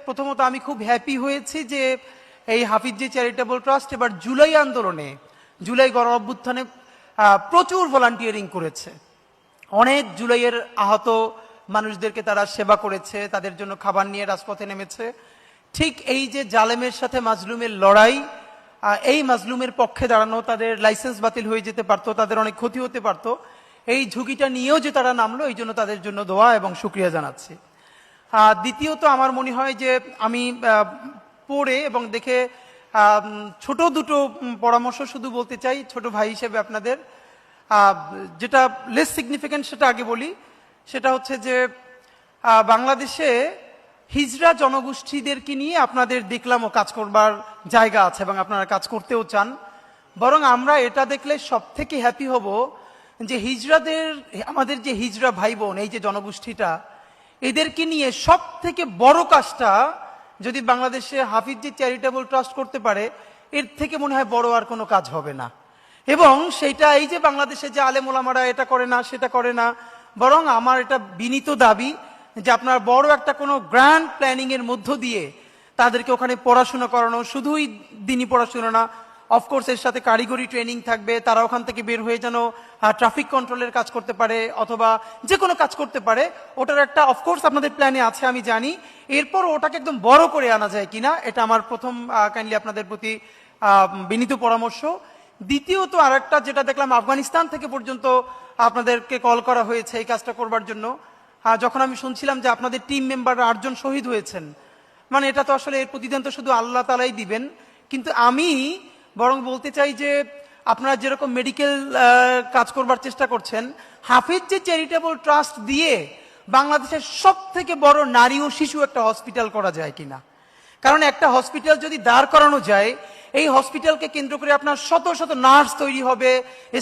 প্রথমত আমি খুব হ্যাপি হয়েছি যে এই হাফিজি চ্যারিটেবল ট্রাস্ট এবার জুলাই আন্দোলনে, জুলাই গণ অভ্যুত্থানে প্রচুর ভলান্টিয়ারিং করেছে। অনেক জুলাইয়ের আহত মানুষদেরকে তারা সেবা করেছে, তাদের জন্য খাবার নিয়ে রাজপথে নেমেছে। ঠিক এই যে জালেমের সাথে মাজলুমের লড়াই, এই মাজলুমের পক্ষে দাঁড়ানো, তাদের লাইসেন্স বাতিল হয়ে যেতে পারতো, তাদের অনেক ক্ষতি হতে পারতো, এই ঝুঁকিটা নিয়েও যে তারা নামলো, এই জন্য তাদের জন্য দোয়া এবং শুকরিয়া জানাচ্ছি। দ্বিতীয়ত আমার মনে হয় যে আমি পড়ে এবং দেখে ছোট দুটো পরামর্শ শুধু বলতে চাই ছোট ভাই হিসেবে আপনাদের। যেটা লেস সিগনিফিক্যান্ট সেটা আগে বলি, সেটা হচ্ছে যে বাংলাদেশে হিজড়া জনগোষ্ঠীদেরকে নিয়ে আপনাদের দেখলামও কাজ করবার জায়গা আছে এবং আপনারা কাজ করতেও চান। বরং আমরা এটা দেখলে সব থেকে হ্যাপি হব যে হিজড়াদের, আমাদের যে হিজড়া ভাই বোন, এই যে জনগোষ্ঠীটা, এদেরকে নিয়ে সব থেকে বড় কাজটা যদি বাংলাদেশে হাফিজি চ্যারিটেবল ট্রাস্ট করতে পারে, এর থেকে মনে হয় বড় আর কোনো কাজ হবে না। এবং সেইটা এই যে বাংলাদেশে যে আলেম ওলামারা এটা করে না সেটা করে না, বরং আমার এটা বিনীত দাবি যে আপনার বড় একটা কোনো গ্র্যান্ড প্ল্যানিং এর মধ্য দিয়ে তাদেরকে ওখানে পড়াশোনা করানো, শুধুই দিনই পড়াশোনা না, অফকোর্স এর সাথে কারিগরি ট্রেনিং থাকবে, তারা ওখান থেকে বের হয়ে যেন ট্রাফিক কন্ট্রোলের কাজ করতে পারে অথবা যে কোনো কাজ করতে পারে। ওটার একটা অফকোর্স আপনাদের প্ল্যানে আছে আমি জানি, এরপর ওটাকে একদম বড় করে আনা যায় কিনা, এটা আমার প্রথম কাইন্ডলি আপনাদের প্রতি বিনীত পরামর্শ। দ্বিতীয়ত আর একটা যেটা দেখলাম, আফগানিস্তান থেকে পর্যন্ত আপনাদেরকে কল করা হয়েছে এই কাজটা করবার জন্য। যখন আমি শুনছিলাম যে আপনাদের টিম মেম্বার 8 জন শহীদ হয়েছেন, মানে এটা তো আসলে এর প্রতিদান তো শুধু আল্লাহ তাআলাই দিবেন। কিন্তু আমি বরং বলতে চাই যে আপনারা যেরকম মেডিকেল কাজ করবার চেষ্টা করছেন, হাফিজি চ্যারিটেবল ট্রাস্ট দিয়ে বাংলাদেশের সব থেকে বড় নারী ও শিশু একটা হসপিটাল করা যায় কিনা। কারণ একটা হসপিটাল যদি দাঁড় করানো যায়, এই হসপিটালকে কেন্দ্র করে আপনার শত শত নার্স তৈরি হবে,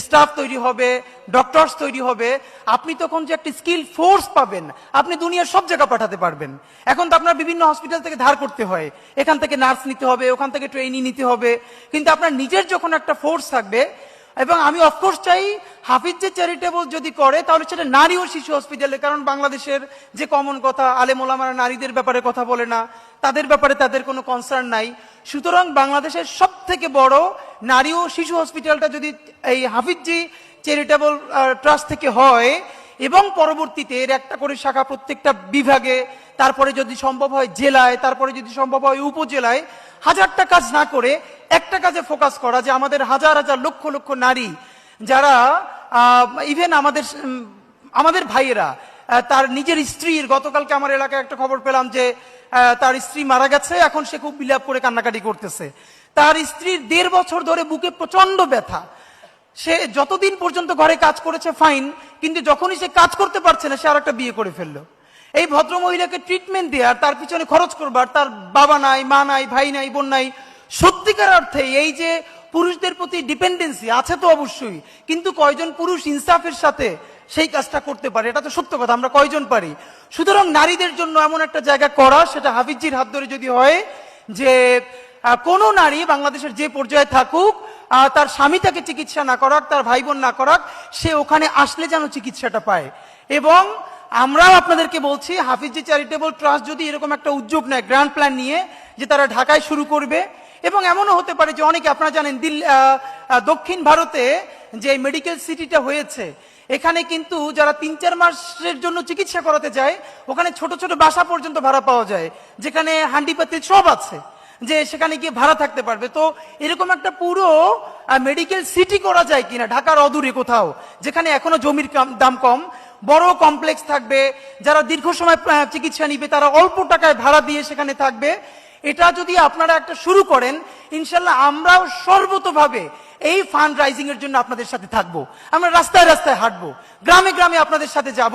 স্টাফ তৈরি হবে, ডক্টরস তৈরি হবে। আপনি তখন যে একটা স্কিল ফোর্স পাবেন, আপনি দুনিয়ার সব জায়গা পাঠাতে পারবেন। এখন তো আপনার বিভিন্ন হসপিটাল থেকে ধার করতে হয়, এখান থেকে নার্স নিতে হবে, ওখান থেকে ট্রেনিং নিতে হবে, কিন্তু আপনার নিজের যখন একটা ফোর্স থাকবে। এবং আমি অফকোর্স চাই হাফিজি চ্যারিটেবল যদি করে তাহলে সেটা নারী ও শিশু হসপিটালে, কারণ বাংলাদেশের যে কমন কথা, আলেম ওলামারা নারীদের ব্যাপারে কথা বলে না, তাদের ব্যাপারে তাদের কোনো কনসার্ন নাই। সুতরাং বাংলাদেশের সব থেকে বড় নারী ও শিশু হসপিটালটা যদি এই হাফিজি চ্যারিটেবল ট্রাস্ট থেকে হয় এবং পরবর্তীতে এর একটা করে শাখা প্রত্যেকটা বিভাগে, তারপরে যদি সম্ভব হয় জেলায়, তারপরে যদি সম্ভব হয় উপজেলায়, হাজারটা কাজ না করে একটা কাজে ফোকাস করা, যে আমাদের হাজার হাজার লক্ষ লক্ষ নারী যারা ইভেন আমাদের ভাইয়েরা, তার নিজের স্ত্রীর, গতকালকে আমার এলাকায় একটা খবর পেলাম যে তার স্ত্রী মারা গেছে, এখন সে খুব বিলাপ করে কান্নাকাটি করতেছে। তার স্ত্রীর 1.5 বছর ধরে বুকে প্রচন্ড ব্যথা। সে যতদিন পর্যন্ত ঘরে কাজ করেছে ফাইন, কিন্তু যখনই সে কাজ করতে পারছে না, সে আর একটা বিয়ে করে ফেললো। এই ভদ্র মহিলাকে ট্রিটমেন্ট দেওয়ার, তার পিছনে খরচ করবার, তার বাবা নাই, মা নাই, ভাই নাই, বোন নাই। সত্যিকার অর্থে এই যে পুরুষদের প্রতি ডিপেন্ডেন্সি আছে তো অবশ্যই, কিন্তু কয়জন পুরুষ ইনসাফের সাথে সেই কাজটা করতে পারে, এটা তো সত্য কথা, আমরা কয়জন পারি। সুতরাং নারীদের জন্য এমন একটা জায়গা করা, সেটা হাফিজির হাত ধরে যদি হয়, যে কোনো নারী বাংলাদেশের যে পর্যায়ে থাকুক, তার স্বামী তাকে চিকিৎসা না করাক, তার ভাই বোন না করাক, সে ওখানে আসলে যেন চিকিৎসাটা পায়। এবং আমরাও আপনাদেরকে বলছি, হাফিজি চ্যারিটেবল ট্রাস্ট যদি এরকম একটা উদ্যোগ নেয়, গ্র্যান্ড প্ল্যান নিয়ে, যে তারা ঢাকায় শুরু করবে, এবং এমনও হতে পারে যে অনেকে, আপনারা জানেন দক্ষিণ ভারতে যে মেডিকেল সিটিটা হয়েছে, এখানে কিন্তু যারা 3-4 মাসের জন্য চিকিৎসা করাতে যায়, ওখানে ছোট ছোট বাসা পর্যন্ত ভাড়া পাওয়া যায়, যেখানে হান্ডিপাতি সব আছে, যে সেখানে গিয়ে ভাড়া থাকতে পারবে। তো এরকম একটা পুরো মেডিকেল সিটি করা যায় কিনা ঢাকার অদূরে কোথাও, যেখানে এখনো জমির দাম কম, বড় কমপ্লেক্স থাকবে, যারা দীর্ঘ সময় চিকিৎসা নিবে তারা অল্প টাকায় ভাড়া দিয়ে সেখানে থাকবে। এটা যদি আপনারা একটা শুরু করেন, ইনশাল্লাহ আমরাও সর্বতভাবে এই ফান্ড রাইজিং এর জন্য আপনাদের সাথে থাকবো। আমরা রাস্তায় রাস্তায় হাঁটবো, গ্রামে গ্রামে আপনাদের সাথে যাব,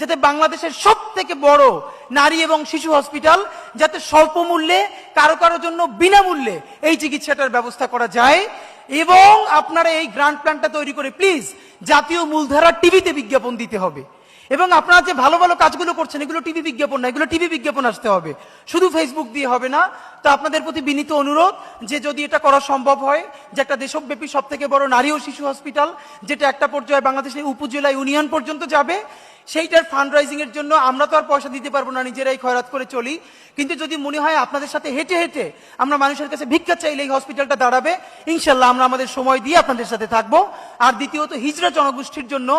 যাতে বাংলাদেশের সব থেকে বড় নারী এবং শিশু হসপিটাল, যাতে স্বল্প মূল্যে, কারো কারো জন্য বিনামূল্যে এই চিকিৎসাটার ব্যবস্থা করা যায়। এবং আপনারা এই গ্র্যান্ড প্ল্যানটা তৈরি করে প্লিজ জাতীয় মূলধারা টিভিতে বিজ্ঞাপন দিতে হবে। এবং আপনারা যে ভালো ভালো কাজগুলো করছেন, এগুলো টিভি বিজ্ঞাপন না, এগুলো টিভি বিজ্ঞাপন আসতে হবে, শুধু ফেসবুক দিয়ে হবে না। তো আপনাদের প্রতি বিনীত অনুরোধ যে যদি এটা করা সম্ভব হয়, যে একটা দেশব্যাপী সব থেকে বড় নারী ও শিশু হসপিটাল, যেটা একটা পর্যায়ে বাংলাদেশের উপজেলা ইউনিয়ন পর্যন্ত যাবে, সেইটার ফান্ড রাইজিং এর জন্য আমরা তো আর পয়সা দিতে পারবো না, নিজেরাই খয়রাত করে চলি, কিন্তু যদি মনে হয় আপনাদের সাথে হেঁটে হেঁটে আমরা মানুষের কাছে ভিক্ষা চাইলে এই হসপিটালটা দাঁড়াবে, ইনশাল্লাহ আমরা আমাদের সময় দিয়ে আপনাদের সাথে থাকবো। আর দ্বিতীয়ত হিজড়া জনগোষ্ঠীর জন্য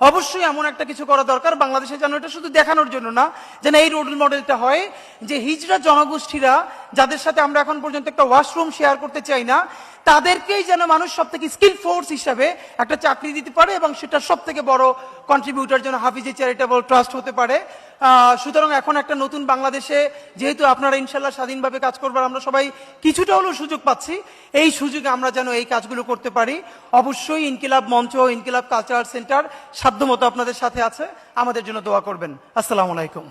অবশ্যই এমন একটা কিছু করা দরকার বাংলাদেশে, যেন এটা শুধু দেখানোর জন্য না, যেন এই রোল মডেলটা হয় যে হিজড়া জনগোষ্ঠীরা যাদের সাথে আমরা এখন পর্যন্ত একটা ওয়াশরুম শেয়ার করতে চাই না, তাদেরকেই যেন মানুষ সব থেকে স্কিল ফোর্স হিসাবে একটা চাকরি দিতে পারে, এবং সেটা সব থেকে বড় কন্ট্রিবিউটার যেন হাফিজি চ্যারিটেবল ট্রাস্ট হতে পারে। সুতরাং এখন একটা নতুন বাংলাদেশে যেহেতু আপনারা ইনশাল্লাহ স্বাধীনভাবে কাজ করবার আমরা সবাই কিছুটা হলেও সুযোগ পাচ্ছি, এই সুযোগে আমরা যেন এই কাজগুলো করতে পারি। অবশ্যই ইনকিলাব মঞ্চ, ইনকিলাব কালচারাল সেন্টার সাধ্যমতো আপনাদের সাথে আছে, আমাদের জন্য দোয়া করবেন। আসসালামু আলাইকুম।